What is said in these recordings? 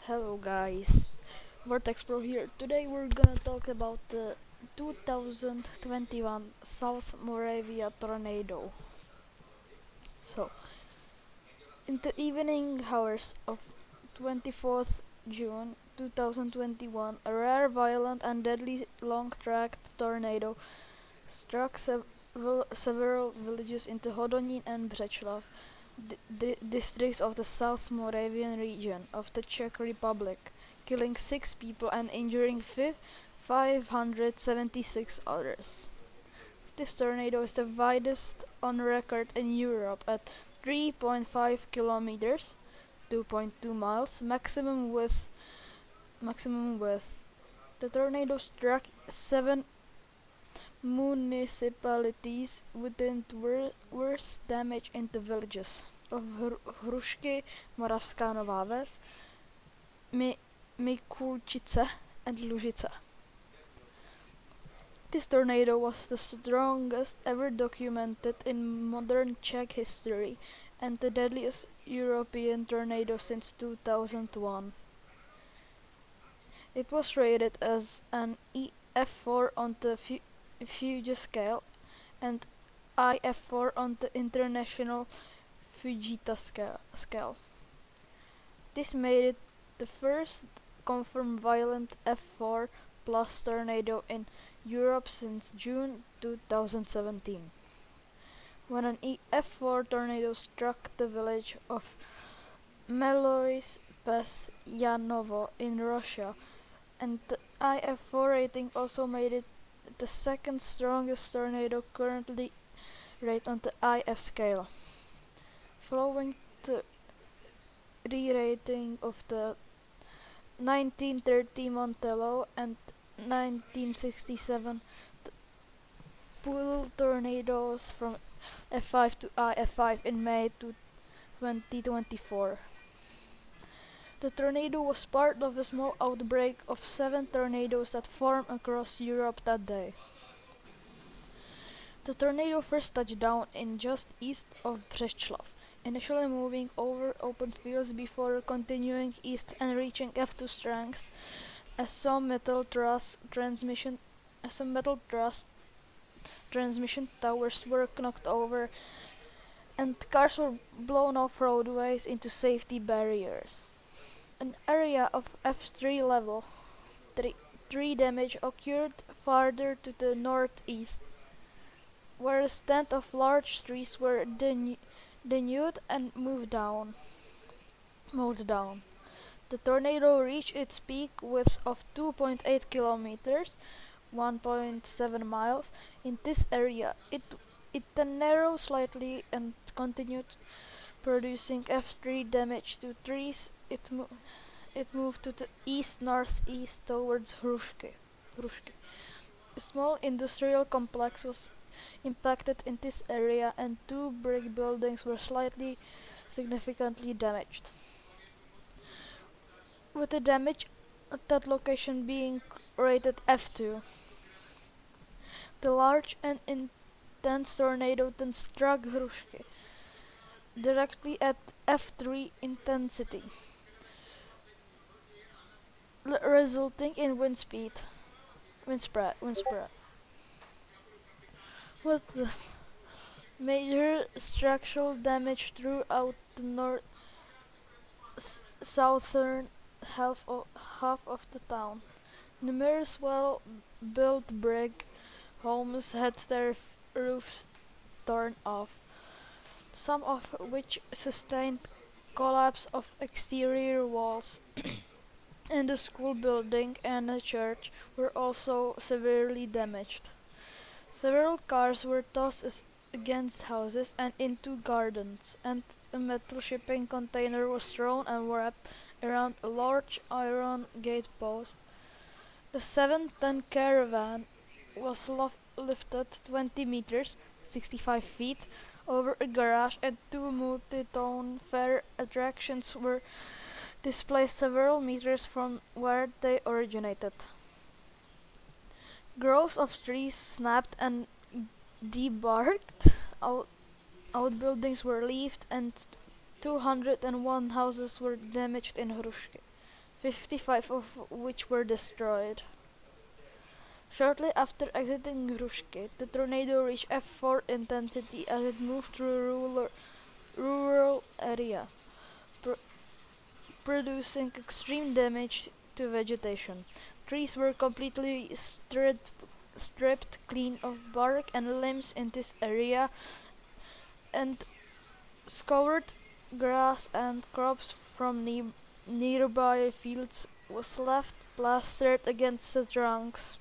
Hello guys, Vortex Pro here. Today we're gonna talk about the 2021 South Moravia tornado. So, in the evening hours of 24th June 2021, a rare, violent and deadly long-tracked tornado struck several villages in Hodonín and Břeclav, districts of the South Moravian region of the Czech Republic, killing 6 people and injuring 576 others. This tornado is the widest on record in Europe at 3.5 kilometers, 2.2 miles, maximum width. The tornado struck 7 municipalities within worst damage in the villages of Hrušky, Moravská Nová Ves, Mikulčice and Lužice. This tornado was the strongest ever documented in modern Czech history and the deadliest European tornado since 2001. It was rated as an EF4 on the Fuji scale and IF4 on the International Fujita scale. This made it the first confirmed violent F4 plus tornado in Europe since June 2017, when an F4 tornado struck the village of Melois Pes Yanovo in Russia, and the IF4 rating also made it the second strongest tornado currently rated on the IF scale, following the re-rating of the 1930 Montello and 1967 pool tornadoes from F5 to IF5 in May 2024. The tornado was part of a small outbreak of 7 tornadoes that formed across Europe that day. The tornado first touched down in just east of Břeclav, initially moving over open fields before continuing east and reaching F2 strengths as some metal truss transmission towers were knocked over and cars were blown off roadways into safety barriers. An area of F3 level 3 damage occurred farther to the northeast, where a stand of large trees were denuded and mowed down. The tornado reached its peak width of 2.8 kilometers, 1.7 miles. In this area, it then narrowed slightly and continued producing F3 damage to trees. It moved to the east-northeast towards Hrušky. A small industrial complex was impacted in this area and 2 brick buildings were significantly damaged, with the damage at that location being rated F2. The large and intense tornado then struck Hrušky directly at F3 intensity, resulting in wind spread, with major structural damage throughout the southern half of the town. Numerous well-built brick homes had their roofs torn off, some of which sustained collapse of exterior walls, and the school building and a church were also severely damaged. Several cars were tossed against houses and into gardens, and a metal shipping container was thrown and wrapped around a large iron gate post. A 7-ton caravan was lifted 20 meters, 65 feet, over a garage, and 2 multi-ton fair attractions were displaced several meters from where they originated. Groves of trees snapped and debarked, outbuildings were left, and 201 houses were damaged in Hrušky. 55 of which were destroyed. Shortly after exiting Grušky, the tornado reached F4 intensity as it moved through rural area, pr- producing extreme damage to vegetation. Trees were completely stripped clean of bark and limbs in this area, and scoured grass and crops from nearby fields was left plastered against the trunks.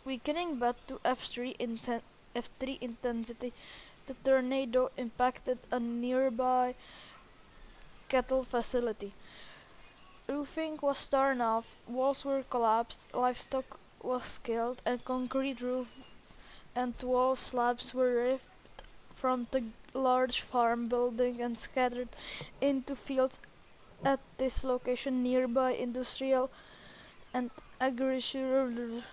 Weakening back to F3 intensity, the tornado impacted a nearby cattle facility. Roofing was torn off, walls were collapsed, livestock was killed, and concrete roof and wall slabs were ripped from the large farm building and scattered into fields at this location. Nearby industrial and agricultural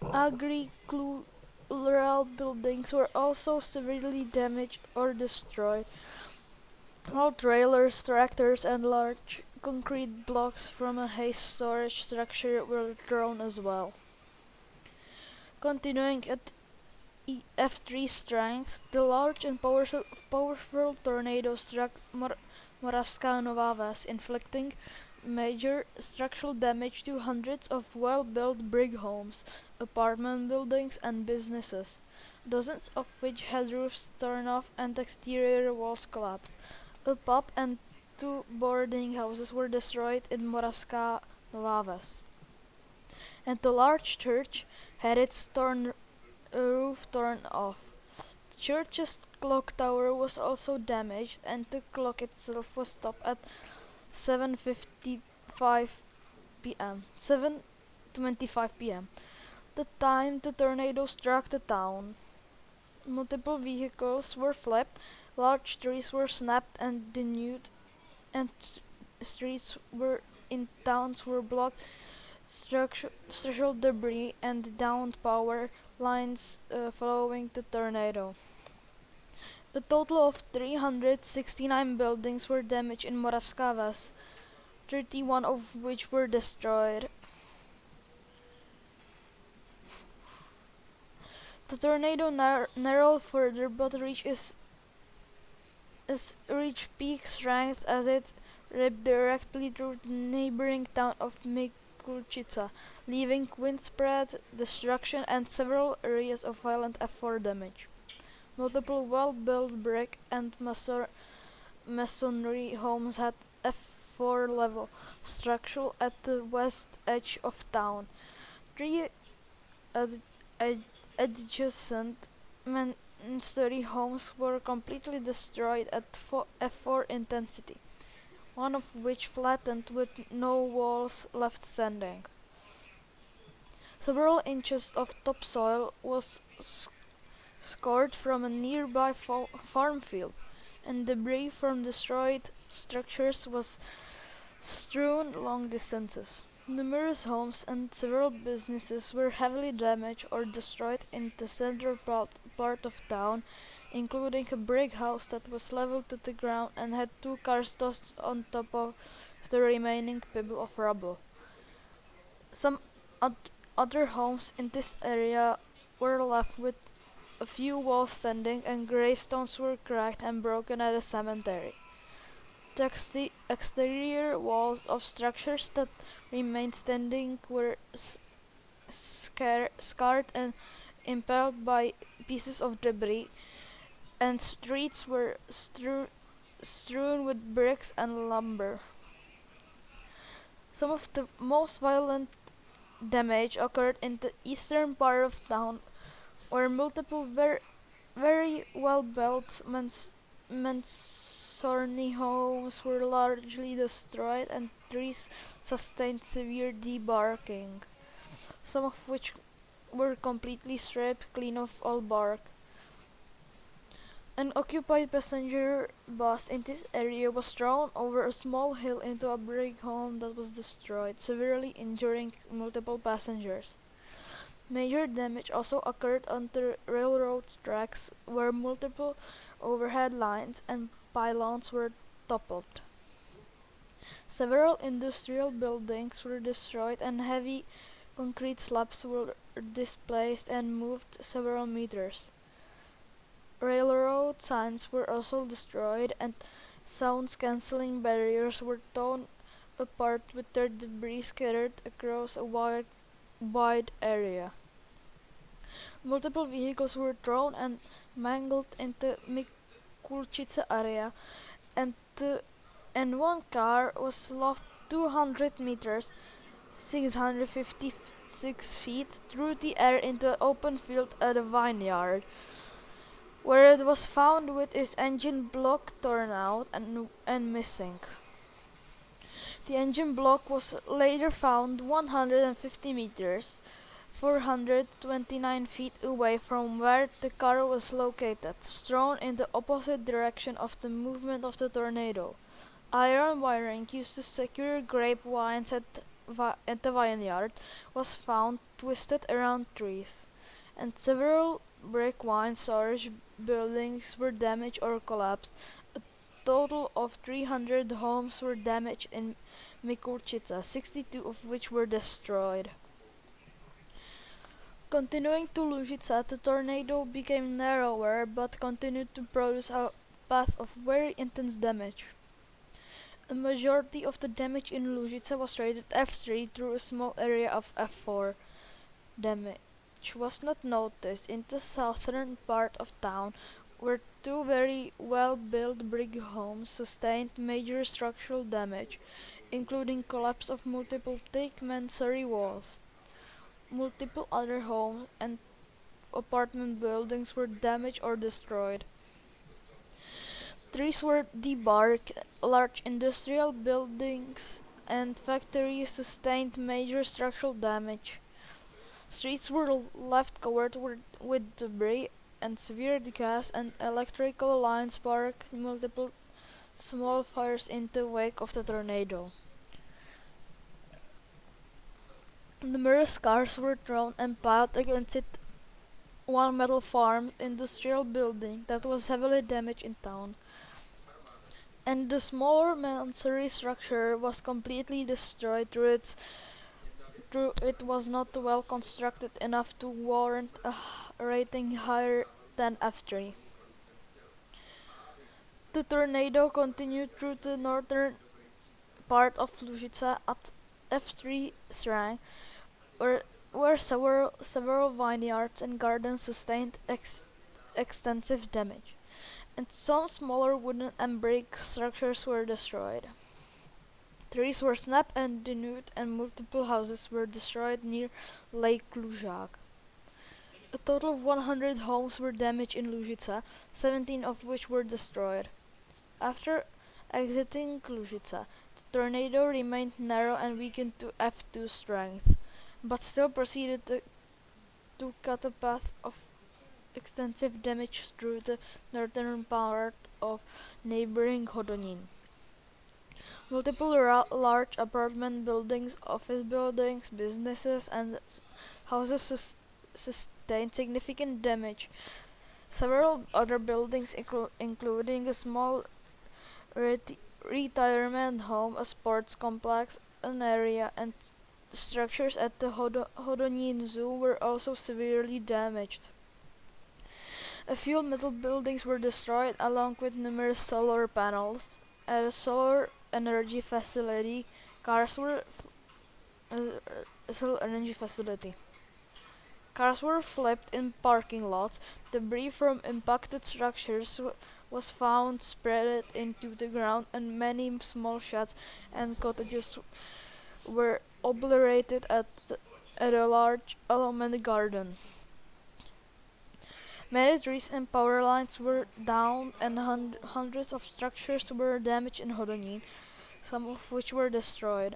agricultural buildings were also severely damaged or destroyed. All trailers, tractors, and large concrete blocks from a hay storage structure were thrown as well. Continuing at F3 strength, the large and powerful tornado struck Moravská Nová Ves, inflicting major structural damage to hundreds of well-built brick homes, apartment buildings, and businesses, dozens of which had roofs torn off and exterior walls collapsed. A pub and two boarding houses were destroyed in Moravská Nová Ves, and the large church had its roof torn off. The church's clock tower was also damaged, and the clock itself was stopped at 7:55 p.m. 7:25 p.m. The time the tornado struck the town. Multiple vehicles were flipped, large trees were snapped and denuded, and streets in towns were blocked. Structural debris and downed power lines following the tornado. A total of 369 buildings were damaged in Moravská Ves, 31 of which were destroyed. The tornado narrowed further but reached peak strength as it ripped directly through the neighboring town of Mikulčica, leaving windspread destruction and several areas of violent F4 damage. Multiple well-built brick and masonry homes had F4 level structure at the west edge of town. Three adjacent story homes were completely destroyed at F4 intensity, one of which flattened with no walls left standing. Several inches of topsoil was scored from a nearby farm field, and debris from destroyed structures was strewn long distances. Numerous homes and several businesses were heavily damaged or destroyed in the central part of town, including a brick house that was leveled to the ground and had two cars tossed on top of the remaining pile of rubble. Some other homes in this area were left with a few walls standing, and gravestones were cracked and broken at a cemetery. The exterior walls of structures that remained standing were scarred and impaled by pieces of debris, and streets were strewn with bricks and lumber. Some of the most violent damage occurred in the eastern part of town, where multiple very well-built masonry homes were largely destroyed and trees sustained severe debarking, some of which were completely stripped clean of all bark. An occupied passenger bus in this area was thrown over a small hill into a brick home that was destroyed, severely injuring multiple passengers. Major damage also occurred on the railroad tracks, where multiple overhead lines and pylons were toppled. Several industrial buildings were destroyed and heavy concrete slabs were displaced and moved several meters. Railroad signs were also destroyed and sound-cancelling barriers were torn apart with their debris scattered across a wide area. Multiple vehicles were thrown and mangled into Mikulčice area, and one car was lost 200 meters, 656 feet, through the air into an open field at a vineyard, where it was found with its engine block torn out and missing. The engine block was later found 150 meters, 429 feet away from where the car was located, thrown in the opposite direction of the movement of the tornado. Iron wiring used to secure grape vines at the vineyard was found twisted around trees, and several brick wine storage buildings were damaged or collapsed. A total of 300 homes were damaged in Mikulčice, 62 of which were destroyed. Continuing to Lužice, the tornado became narrower but continued to produce a path of very intense damage. A majority of the damage in Lužice was rated F3 through a small area of F4. Damage was not noticed in the southern part of town, where two very well-built brick homes sustained major structural damage, including collapse of multiple thick masonry walls. Multiple other homes and apartment buildings were damaged or destroyed. Trees were debarked, large industrial buildings and factories sustained major structural damage. Streets were left covered with debris, and severe gas and electrical lines sparked multiple small fires in the wake of the tornado. Numerous cars were thrown and piled against it. One metal farm industrial building that was heavily damaged in town, and the smaller masonry structure was completely destroyed through it was not well constructed enough to warrant a rating higher than F3. The tornado continued through the northern part of Lužice at F3 strength, where several vineyards and gardens sustained extensive damage, and some smaller wooden and brick structures were destroyed. Trees were snapped and denuded, and multiple houses were destroyed near Lake Lužák. A total of 100 homes were damaged in Lužice, 17 of which were destroyed. After exiting Lužice, the tornado remained narrow and weakened to F2 strength, but still proceeded to cut a path of extensive damage through the northern part of neighboring Hodonín. Multiple large apartment buildings, office buildings, businesses, and houses sustained significant damage. Several other buildings, including a small retirement home, a sports complex, an area, and structures at the Hodonín Zoo, were also severely damaged. A few metal buildings were destroyed, along with numerous solar panels. At a solar energy facility, cars were flipped in parking lots. Debris from impacted structures was found spread into the ground, and many small sheds and cottages were obliterated at a large almond garden. Many trees and power lines were downed, and hundreds of structures were damaged in Hodonín, some of which were destroyed.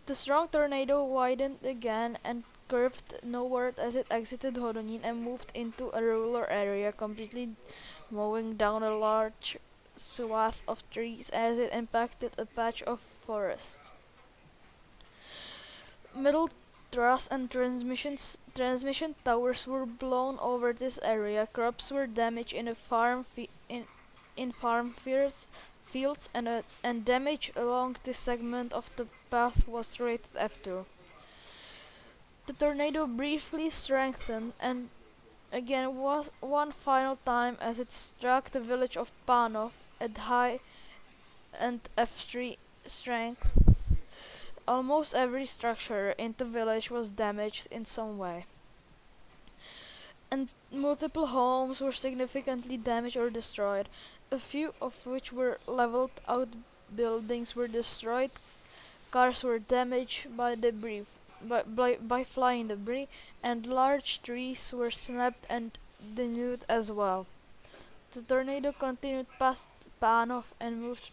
The strong tornado widened again and curved northward as it exited Hodonín and moved into a rural area, completely mowing down a large swath of trees as it impacted a patch of forest. Truss and transmission towers were blown over this area. Crops were damaged in a in farm fields and damage along this segment of the path was rated F2. The tornado briefly strengthened and again was one final time as it struck the village of Panov at high and F3 strength. Almost every structure in the village was damaged in some way, and multiple homes were significantly damaged or destroyed, a few of which were leveled out. Buildings were destroyed, cars were damaged by debris, by flying debris, and large trees were snapped and denuded as well. The tornado continued past Panov and moved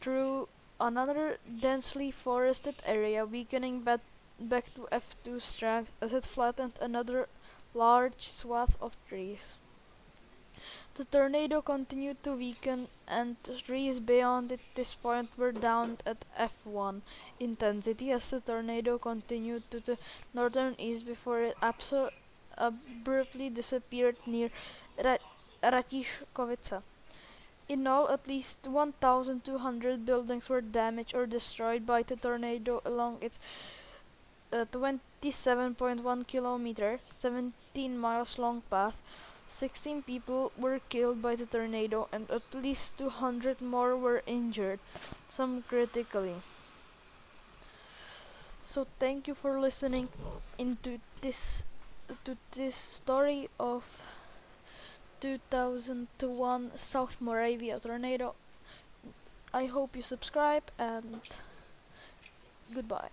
through another densely forested area, weakening back to F2 strength as it flattened another large swath of trees. The tornado continued to weaken, and trees beyond this point were downed at F1 intensity as the tornado continued to the northern east before it abruptly disappeared near Ratiškovice. In all, at least 1,200 buildings were damaged or destroyed by the tornado along its 27.1 kilometer, 17 miles long path. 16 people were killed by the tornado and at least 200 more were injured, some critically. So thank you for listening into this story of 2001 South Moravia tornado. I hope you subscribe and goodbye.